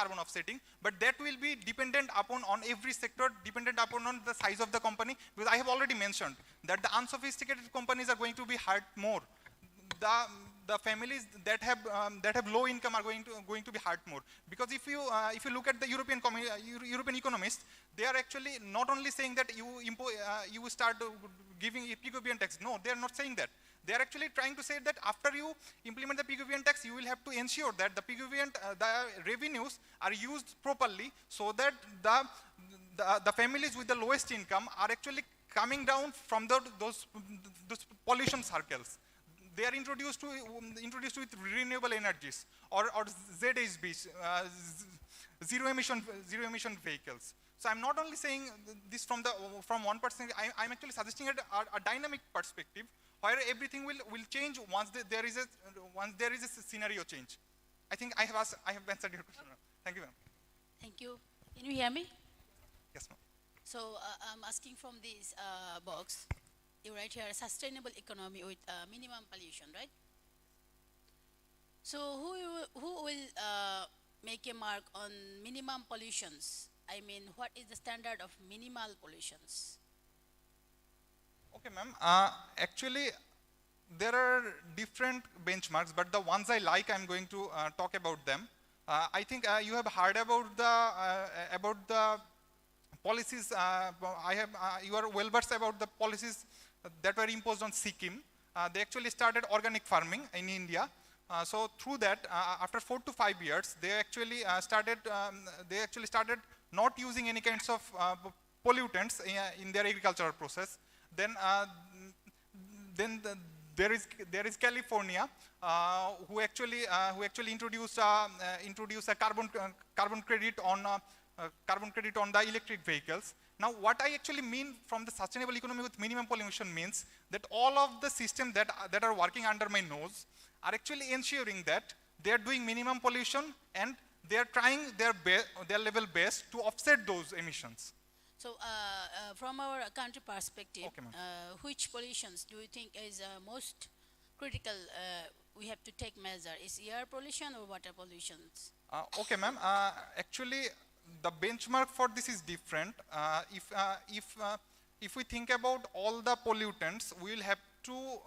carbon offsetting, but that will be dependent upon on every sector, dependent upon on the size of the company, because I have already mentioned that the unsophisticated companies are going to be hurt more. The families that have low income are going to be hurt more, because if you look at the European economists, they are actually not only saying that you start giving PQBN tax. No, they are not saying that. They are actually trying to say that after you implement the PQBN tax, you will have to ensure that the PQBN the revenues are used properly, so that the families with the lowest income are actually coming down from those pollution circles. They are introduced with renewable energies or ZHBs, zero emission vehicles. So I'm not only saying this from one perspective. I'm actually suggesting a dynamic perspective where everything will change once there is a scenario change. I think I have answered your question. Thank you, ma'am. Thank you. Can you hear me? Yes, ma'am. So I'm asking from this box. You write here sustainable economy with minimum pollution, right? So who will make a mark on minimum pollutions? I mean, what is the standard of minimal pollutions? Okay, ma'am. Actually, there are different benchmarks, but the ones I like, I'm going to talk about them. I think you have heard about the policies. You are well versed about the policies that were imposed on Sikkim. They actually started organic farming in India. So through that, after 4 to 5 years, they actually started not using any kinds of pollutants in their agricultural process. Then there is California, who actually introduced a carbon credit on the electric vehicles. Now, what I actually mean from the sustainable economy with minimum pollution means that all of the systems that are working under my nose are actually ensuring that they are doing minimum pollution and they are trying their level best to offset those emissions. So, from our country perspective, Okay, which pollutions do you think is most critical? We have to take measure. Is air pollution or water pollutions? Okay, ma'am. Actually, the benchmark for this is different. If we think about all the pollutants, we will have to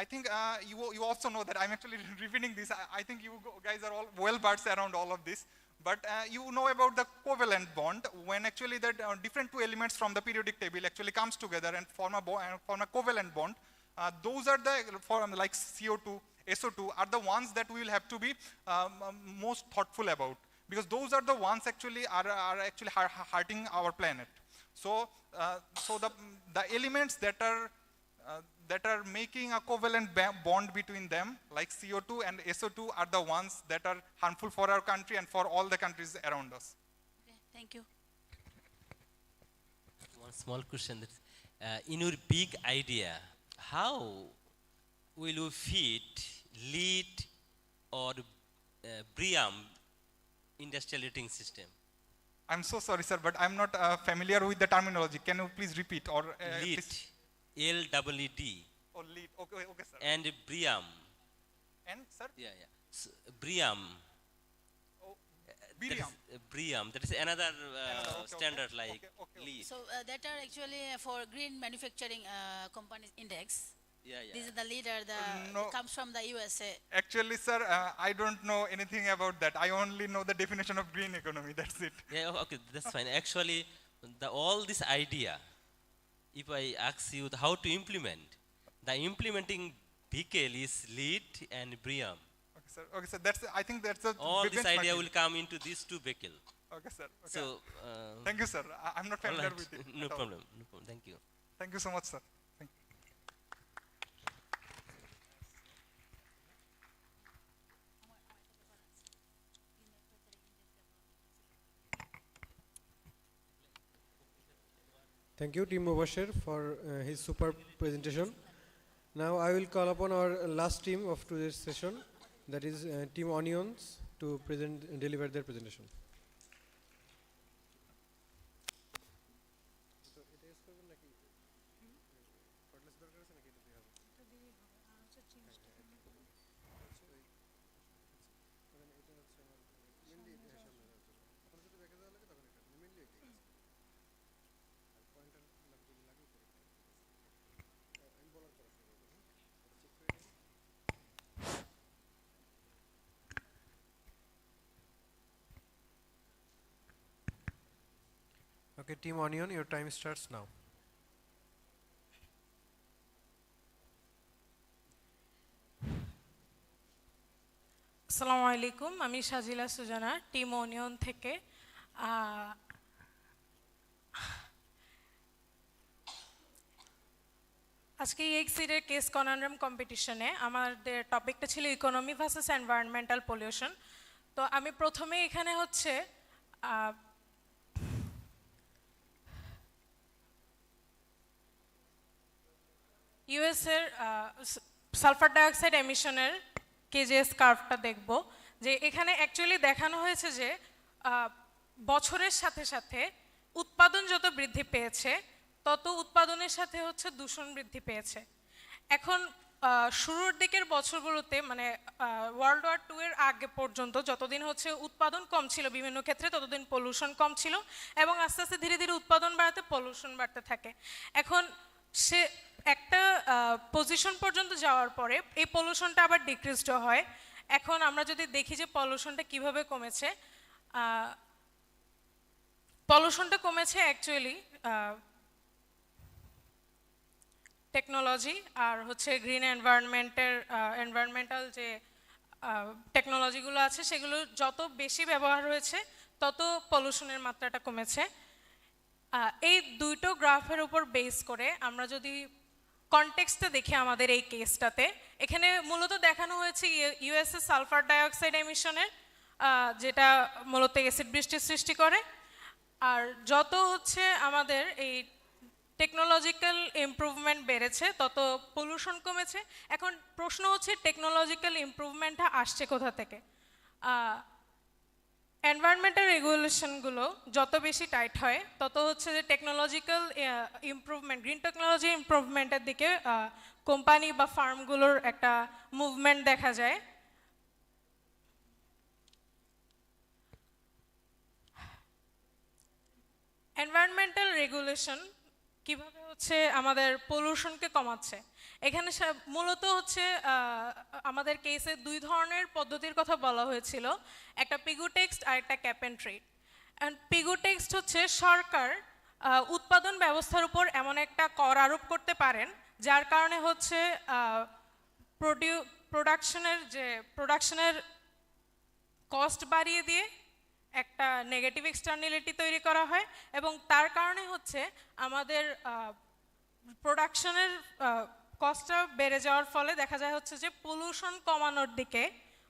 I think you also know that I'm actually repeating this. I think you guys are all well versed around all of this. But you know about the covalent bond, when actually the different two elements from the periodic table actually comes together and form a covalent bond. Those are like CO2, SO2 are the ones that we will have to be most thoughtful about, because those are the ones actually are actually hurting our planet. So the elements that are making a covalent bond between them, like CO2 and SO2, are the ones that are harmful for our country and for all the countries around us. Okay, thank you. One small question. In your big idea, how will you fit LEED or BREEAM industrial rating system? I'm so sorry, sir, but I'm not familiar with the terminology. Can you please repeat? Or LEED, L-E-E-D. Oh, LEED. Okay, sir. And BREEAM. And, sir? Yeah. So, BREEAM. Oh, BREEAM. BREEAM. That is another standard like LEED. So that are actually for green manufacturing companies index. Yeah. This is the leader that comes from the USA. Actually, sir, I don't know anything about that. I only know the definition of green economy. That's it. Yeah, okay, that's fine. Actually, all this idea, if I ask you how to implement, the implementing vehicle is LEED and BREEAM. Okay, sir. I think that's a all this idea will come into these two vehicles. Okay, sir. Okay. So, thank you, sir. I'm not familiar with it. No problem. Thank you. Thank you so much, sir. Thank you. Thank you, Team Mubashir, for his superb presentation. Now I will call upon our last team of today's session, that is Team Onions, to deliver their presentation. Okay, Team Onion, your time starts now. আসসালামু আলাইকুম, আমি Sajila Sujana, team onion থেকে। আজকে exCEEd case কনন্ড্রাম কম্পিটিশনে আমাদের টপিকটা ছিল economy versus environmental pollution. তো আমি প্রথমে এখানে হচ্ছে ইউএস এর সালফার ডাইঅক্সাইড এমিশনের কেজিএস কার্ভটা দেখব, যে এখানে অ্যাকচুয়ালি দেখানো হয়েছে যে বছরের সাথে সাথে উৎপাদন যত বৃদ্ধি পেয়েছে তত উৎপাদনের সাথে হচ্ছে দূষণ বৃদ্ধি পেয়েছে। এখন শুরুর দিকের বছরগুলোতে মানে ওয়ার্ল্ড ওয়ার 2 এর আগে পর্যন্ত যতদিন হচ্ছে উৎপাদন কম ছিল বিভিন্ন ক্ষেত্রে ততদিন পলিউশন কম ছিল, এবং আস্তে আস্তে ধীরে ধীরে উৎপাদন বাড়াতে পলিউশন বাড়তে থাকে। এখন সে একটা পজিশন পর্যন্ত যাওয়ার পরে এই পলিউশনটা আবার ডিক্রিজড হয়। এখন আমরা যদি দেখি যে পলিউশনটা কিভাবে কমেছে, পলিউশনটা কমেছে অ্যাকচুয়ালি টেকনোলজি আর হচ্ছে গ্রিন এনভায়রনমেন্টাল যে টেকনোলজিগুলো আছে সেগুলো যত বেশি ব্যবহার হয়েছে তত পলিউশনের মাত্রাটা কমেছে। এই দুটো গ্রাফের উপর বেস করে আমরা যদি কনটেক্সটে দেখি আমাদের এই কেসটাতে, এখানে মূলত দেখানো হয়েছে ইউএসএ সালফার ডাইঅক্সাইড এমিশনের, যেটা মূলত অ্যাসিড বৃষ্টির সৃষ্টি করে। আর যত হচ্ছে আমাদের এই টেকনোলজিক্যাল ইমপ্রুভমেন্ট বেড়েছে তত পলিউশন কমেছে। এখন প্রশ্ন হচ্ছে টেকনোলজিক্যাল ইমপ্রুভমেন্টটা আসছে কোথা থেকে? এনভায়রনমেন্টাল রেগুলেশনগুলো যত বেশি টাইট হয় তত হচ্ছে যে টেকনোলজিক্যাল ইমপ্রুভমেন্ট, গ্রিন টেকনোলজি ইমপ্রুভমেন্টের দিকে কোম্পানি বা ফার্মগুলোর একটা মুভমেন্ট দেখা যায়। এনভায়রনমেন্টাল রেগুলেশন কিভাবে হচ্ছে আমাদের পলিউশনকে কমাচ্ছে? এখানে মূলত হচ্ছে আমাদের কেসে দুই ধরনের পদ্ধতির কথা বলা হয়েছিল, একটা পিগুটেক্সট আর একটা ক্যাপ অ্যান্ড ট্রেড। পিগুটেক্সট হচ্ছে সরকার উৎপাদন ব্যবস্থার উপর এমন একটা কর আরোপ করতে পারেন যার কারণে হচ্ছে প্রোডাকশনের কস্ট বাড়িয়ে দিয়ে একটা নেগেটিভ এক্সটার্নালিটি তৈরি করা হয়, এবং তার কারণে হচ্ছে আমাদের প্রোডাকশনের কস্টটা বেড়ে যাওয়ার ফলে দেখা যায় হচ্ছে যে পলিউশন কমানোর দিকে,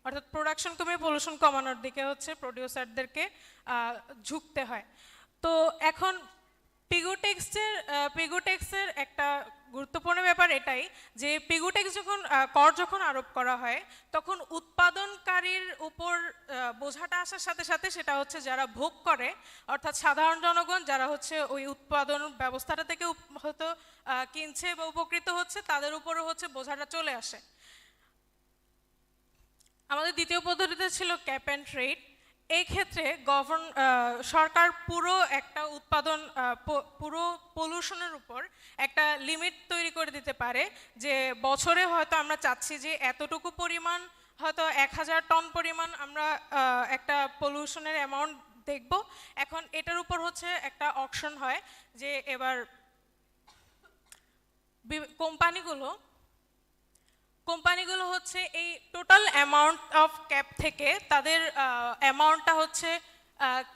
অর্থাৎ প্রোডাকশন কমে পলিউশন কমানোর দিকে হচ্ছে প্রডিউসারদেরকে ঝুঁকতে হয়। তো এখন পিগুটেক্সের একটা গুরুত্বপূর্ণ ব্যাপার এটাই যে পিগুটেক্স যখন আরোপ করা হয় তখন উৎপাদনকারীর উপর বোঝাটা আসার সাথে সাথে সেটা হচ্ছে যারা ভোগ করে, অর্থাৎ সাধারণ জনগণ যারা হচ্ছে ওই উৎপাদন ব্যবস্থাটা থেকে হয়তো কিনছে বা উপকৃত হচ্ছে, তাদের উপরও হচ্ছে বোঝাটা চলে আসে। আমাদের দ্বিতীয় পদ্ধতিতে ছিল ক্যাপ অ্যান্ড ট্রেড। এই ক্ষেত্রে সরকার পুরো একটা পুরো পলিউশনের উপর একটা লিমিট তৈরি করে দিতে পারে, যে বছরে হয়তো আমরা চাচ্ছি যে এতটুকু পরিমাণ, হয়তো 1000 টন পরিমাণ আমরা একটা পলিউশনের অ্যামাউন্ট দেখব। এখন এটার উপর হচ্ছে একটা অকশন হয় যে এবার কোম্পানিগুলো হচ্ছে এই টোটাল অ্যামাউন্ট অফ ক্যাপ থেকে তাদের অ্যামাউন্টটা হচ্ছে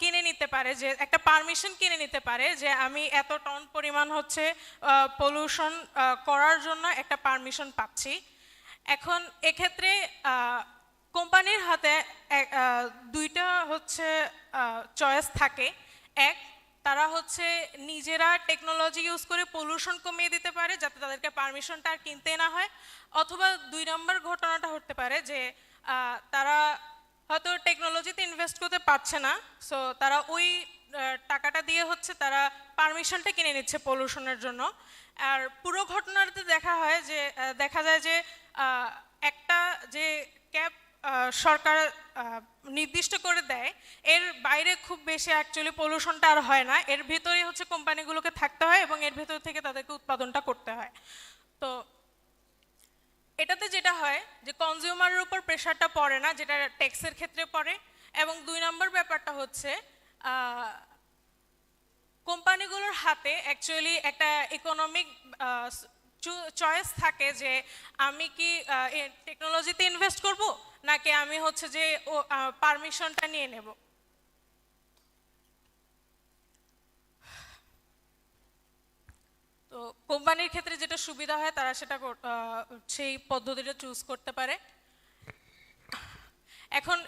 কিনে নিতে পারে, যে একটা পারমিশন কিনে নিতে পারে যে আমি এত টন পরিমাণ হচ্ছে পলিউশন করার জন্য একটা পারমিশন পাচ্ছি। এখন এক্ষেত্রে কোম্পানির হাতে দুইটা হচ্ছে চয়েস থাকে। এক, তারা হচ্ছে নিজেরা টেকনোলজি ইউজ করে পলিউশন কমিয়ে দিতে পারে যাতে তাদেরকে পারমিশনটা আর কিনতে না হয়, অথবা 2 নম্বর ঘটনাটা হতে পারে যে তারা হয়তো টেকনোলজিতে ইনভেস্ট করতে পারছে না, সো তারা ওই টাকাটা দিয়ে হচ্ছে তারা পারমিশনটা কিনে নিচ্ছে পলিউশনের জন্য। আর পুরো ঘটনাটাতে দেখা যায় যে একটা যে ক্যাপ সরকার নির্দিষ্ট করে দেয় এর বাইরে খুব বেশি অ্যাকচুয়ালি পলিউশনটা আর হয় না, এর ভিতরেই হচ্ছে কোম্পানিগুলোকে থাকতে হয় এবং এর ভিতর থেকে তাদেরকে উৎপাদনটা করতে হয়। তো এটাতে যেটা হয় যে কনজিউমারের উপর প্রেশারটা পড়ে না, যেটা ট্যাক্সের ক্ষেত্রে পড়ে। এবং 2 নম্বর ব্যাপারটা হচ্ছে কোম্পানিগুলোর হাতে অ্যাকচুয়ালি একটা ইকোনমিক চয়েস থাকে যে আমি কি টেকনোলজিতে ইনভেস্ট করব নাকি আমি হচ্ছে যে পারমিশনটা নিয়ে নেব। তো কোম্পানির ক্ষেত্রে যেটা সুবিধা হয় তারা সেটা সেই পদ্ধতিটা চুজ করতে পারে। এখন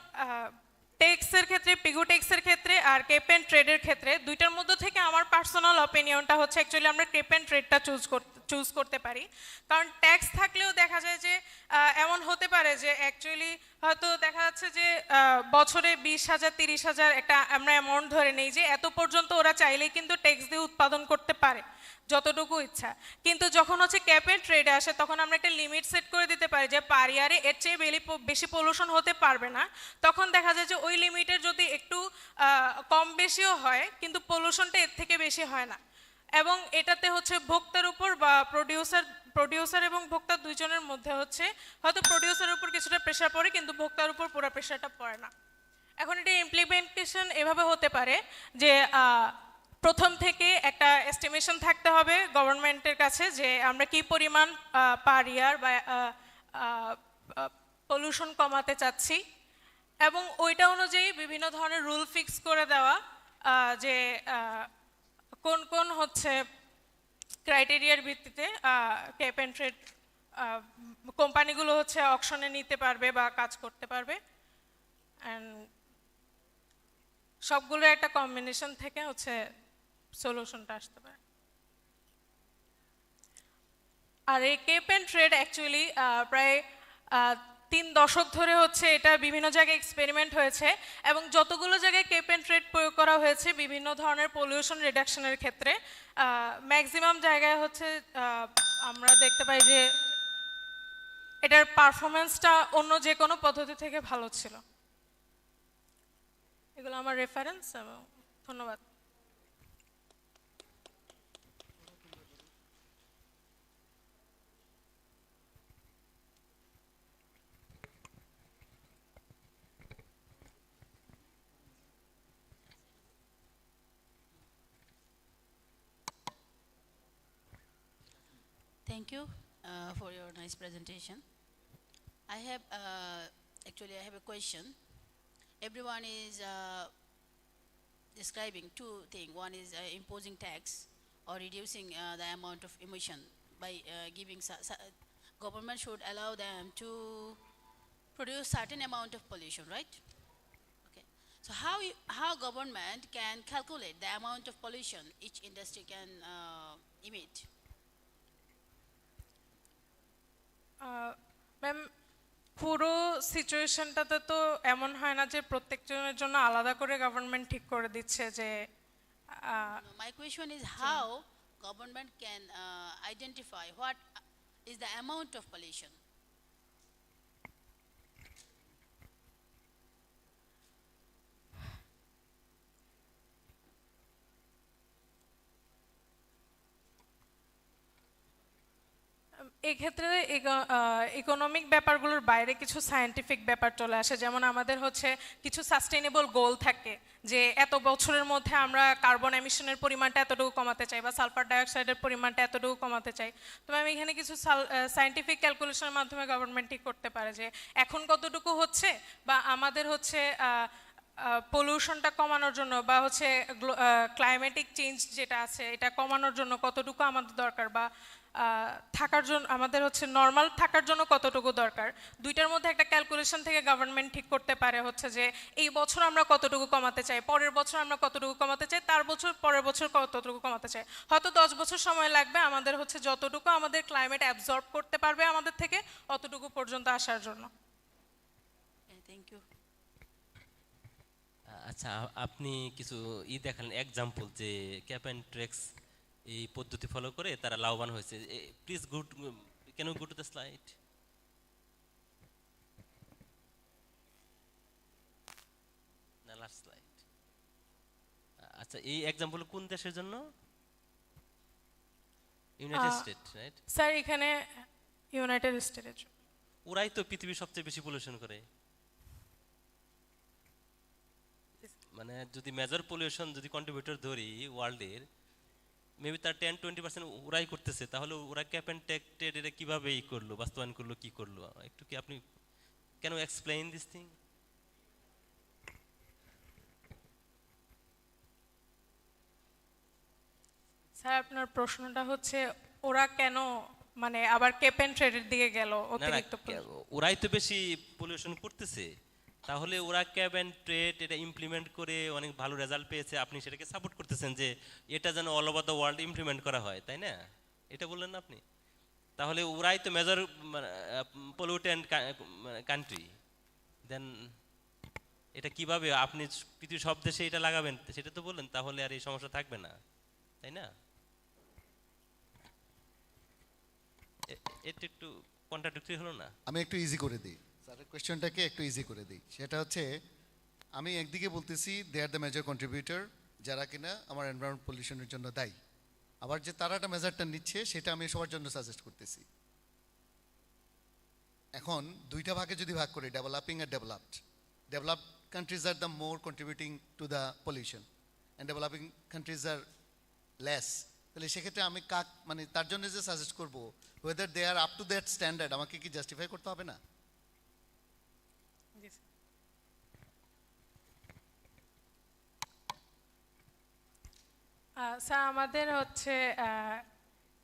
টেক্সের ক্ষেত্রে, পিগু টেক্সের ক্ষেত্রে আর কেপ অ্যান্ড ট্রেডের ক্ষেত্রে দুইটার মধ্যে থেকে আমার পার্সোনাল অপিনিয়নটা হচ্ছে অ্যাকচুয়ালি আমরা কেপ অ্যান্ড ট্রেডটা চুজ করতে পারি। কারণ ট্যাক্স থাকলেও দেখা যায় যে এমন হতে পারে যে অ্যাকচুয়ালি হয়তো দেখা যাচ্ছে যে বছরে 20,000 30,000 একটা আমরা অ্যামাউন্ট ধরে নেই যে এত পর্যন্ত ওরা চাইলেই কিন্তু ট্যাক্স দিয়ে উৎপাদন করতে পারে যতটুকু ইচ্ছা। কিন্তু যখন হচ্ছে ক্যাপ অ্যান্ড ট্রেডে আসে তখন আমরা একটা লিমিট সেট করে দিতে পারি যে পার ইয়ারে এর চেয়ে বেশি পলিউশন হতে পারবে না। তখন দেখা যায় যে ওই লিমিটের যদি একটু কম বেশিও হয় কিন্তু পলিউশনটা এর থেকে বেশি হয় না। এবং এটাতে হচ্ছে ভোক্তার উপর বা প্রডিউসার এবং ভোক্তা দুইজনের মধ্যে হচ্ছে হয়তো প্রডিউসারের উপর কিছুটা প্রেশার পড়ে কিন্তু ভোক্তার উপর পুরো প্রেশারটা পড়ে না। এখন এটা ইমপ্লিমেন্টেশন এভাবে হতে পারে যে প্রথম থেকে একটা এস্টিমেশন থাকতে হবে গভর্নমেন্টের কাছে যে আমরা কি পরিমাণ পার ইয়ার বা পলিউশন কমাতে চাচ্ছি এবং ওইটা অনুযায়ী বিভিন্ন ধরনের রুল ফিক্স করে দেওয়া যে কোন কোন হচ্ছে ক্রাইটেরিয়ার ভিত্তিতে ক্যাপ অ্যান্ড ট্রেড কোম্পানিগুলো হচ্ছে অকশনে নিতে পারবে বা কাজ করতে পারবে। অ্যান্ড সবগুলো একটা কম্বিনেশন থেকে হচ্ছে সলিউশনটা আসতে পারে। আর এই কেপ অ্যান্ড ট্রেড অ্যাকচুয়ালি প্রায় 3 দশক ধরে হচ্ছে এটা বিভিন্ন জায়গায় এক্সপেরিমেন্ট হয়েছে এবং যতগুলো জায়গায় কেপ অ্যান্ড ট্রেড প্রয়োগ করা হয়েছে বিভিন্ন ধরনের পলিউশন রিডাকশনের ক্ষেত্রে ম্যাক্সিমাম জায়গায় হচ্ছে আমরা দেখতে পাই যে এটার পারফরমেন্সটা অন্য যে কোনো পদ্ধতি থেকে ভালো ছিল। এগুলো আমার রেফারেন্স এবং ধন্যবাদ। Thank you for your nice presentation. I have actually I have a question. Everyone is describing two things. One is imposing tax or reducing the amount of emission by giving government should allow them to produce certain amount of pollution, right? Okay. So how government can calculate the amount of pollution each industry can emit? Ma'am পুরো সিচুয়েশনটাতে তো এমন হয় না যে প্রত্যেকজনের জন্য আলাদা করে government ঠিক করে দিচ্ছে যে My question is how government can identify what is the amount of pollution. এই ক্ষেত্রে ইকোনমিক ব্যাপারগুলোর বাইরে কিছু সায়েন্টিফিক ব্যাপার চলে আসে। যেমন আমাদের হচ্ছে কিছু সাস্টেইনেবল গোল থাকে যে এত বছরের মধ্যে আমরা কার্বন এমিশনের পরিমাণটা এতটুকু কমাতে চাই বা সালফার ডাইঅক্সাইডের পরিমাণটা এতটুকু কমাতে চাই। তো আমি এখানে কিছু সায়েন্টিফিক ক্যালকুলেশনের মাধ্যমে গভর্নমেন্ট ঠিক করতে পারে যে এখন কতটুকু হচ্ছে বা আমাদের হচ্ছে পলিউশনটা কমানোর জন্য বা হচ্ছে ক্লাইমেটিক চেঞ্জ যেটা আছে এটা কমানোর জন্য কতটুকু আমাদের দরকার বা থাকার জন্য আমাদের হচ্ছে নর্মাল থাকার জন্য কতটুকু দরকার। দুইটার মধ্যে একটা ক্যালকুলেশন থেকে গভর্নমেন্ট ঠিক করতে পারে হচ্ছে যে এই বছর আমরা কতটুকু কমাতে চাই, পরের বছর আমরা কতটুকু কমাতে চাই, তার বছর পরের বছর কতটুকু কমাতে চাই। হয়তো 10 বছর সময় লাগবে আমাদের হচ্ছে যতটুকু আমাদের ক্লাইমেট অ্যাবজর্ব করতে পারবে আমাদের থেকে অতটুকু পর্যন্ত আসার জন্য। Thank you. আচ্ছা, আপনি কিছু দেখালেন এক্সাম্পল যে ক্যাপ অ্যান্ড ট্রেক্স এই পদ্ধতি ফলো করে তারা লাভবান হয়েছে। Please can you go to the slide. না, লাস্ট স্লাইড। আচ্ছা, এই এক্সাম্পল কোন দেশের জন্য? United state, right? স্যার এখানে ইউনাইটেড স্টেটের জন্য। ওরাই তো পৃথিবীর সবচেয়ে বেশি পলিউশন করে। মানে যদি মেজর পলিউশন যদি কন্ট্রিবিউটর ধরি ওয়ার্ল্ডের, মেবি তার 10-20% ওরাই করতেছে, তাহলে ওরা ক্যাপ অ্যান্ড টেক্টেড এটা কীভাবে করলো, বাস্তবায়ন করলো, কি করলো, একটু কি আপনি can you explain this thing? Sir আপনার প্রশ্নটা হচ্ছে ওরা কেন মানে আবার ক্যাপ অ্যান্ড ট্রেডের দিকে গেল না না, অতিরিক্ত ওরাই তো বেশি পলিউশন করতেছে, তাহলে ওরা ক্যাপ অ্যান্ড ট্রেড এটা ইমপ্লিমেন্ট করে অনেক ভালো রেজাল্ট পেয়েছে, আপনি সেটাকে সাপোর্ট করতেছেন যে এটা যেন all over the world implement করা হয়, তাই না? এটা বললেন না আপনি? তাহলে ওরাই তো মেজর পলিউটেন্ট কান্ট্রি, দেন এটা কিভাবে আপনি পৃথিবীর সব দেশে এটা লাগাবেন সেটা তো বললেন, তাহলে আর এই সমস্যা থাকবে না, তাই না? এটা একটু কন্ট্রাডিক্টরি হলো না? আমি একটু ইজি করে দিই স্যারের কোয়েশ্চেনটাকে, একটু ইজি করে দিই। সেটা হচ্ছে আমি একদিকে বলতেছি দে আর দ্য মেজর কন্ট্রিবিউটর, যারা কিনা আমার এনভায়রনমেন্ট পলিউশনের জন্য দায়ী, আবার যে তারা একটা মেজারটা নিচ্ছে সেটা আমি সবার জন্য সাজেস্ট করতেছি। এখন দুইটা ভাগে যদি ভাগ করি, ডেভেলপিং আর developed, developed countries are the more contributing to the pollution and developing countries are less, তাহলে সেক্ষেত্রে আমি কাক মানে তার জন্য যে সাজেস্ট করবো whether they are up to that standard, আমাকে কি জাস্টিফাই করতে হবে না? স্যার আমাদের হচ্ছে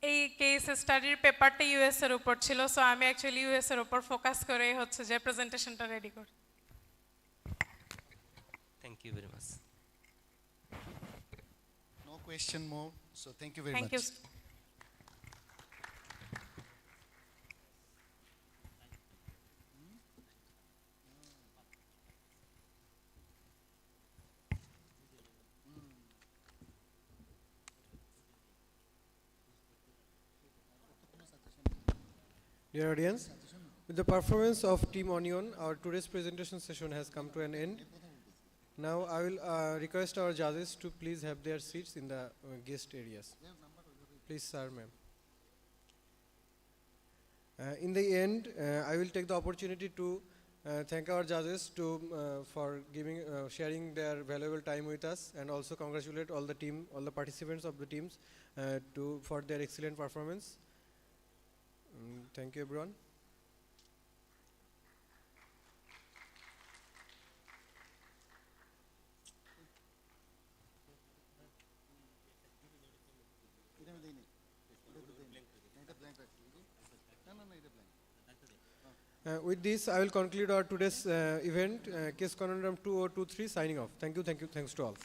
এই কেস স্টাডির পেপারটা ইউএস এর উপর ছিল, সো আমি অ্যাকচুয়ালি ইউএস এর উপর ফোকাস করে হচ্ছে যে প্রেজেন্টেশনটা রেডি করি। Thank you very much. No question more, so thank you very thank much. You. Dear audience, with the performance of Team Onion, our today's presentation session has come to an end. Now I will request our judges to please have their seats in the guest areas. Please, sir, ma'am. In the end, I will take the opportunity to thank our judges for sharing their valuable time with us, and also congratulate all the participants of the teams for their excellent performance. Thank you, everyone. With this, I will conclude our today's event, Case Conundrum 2023, signing off. Thank you, thanks to all.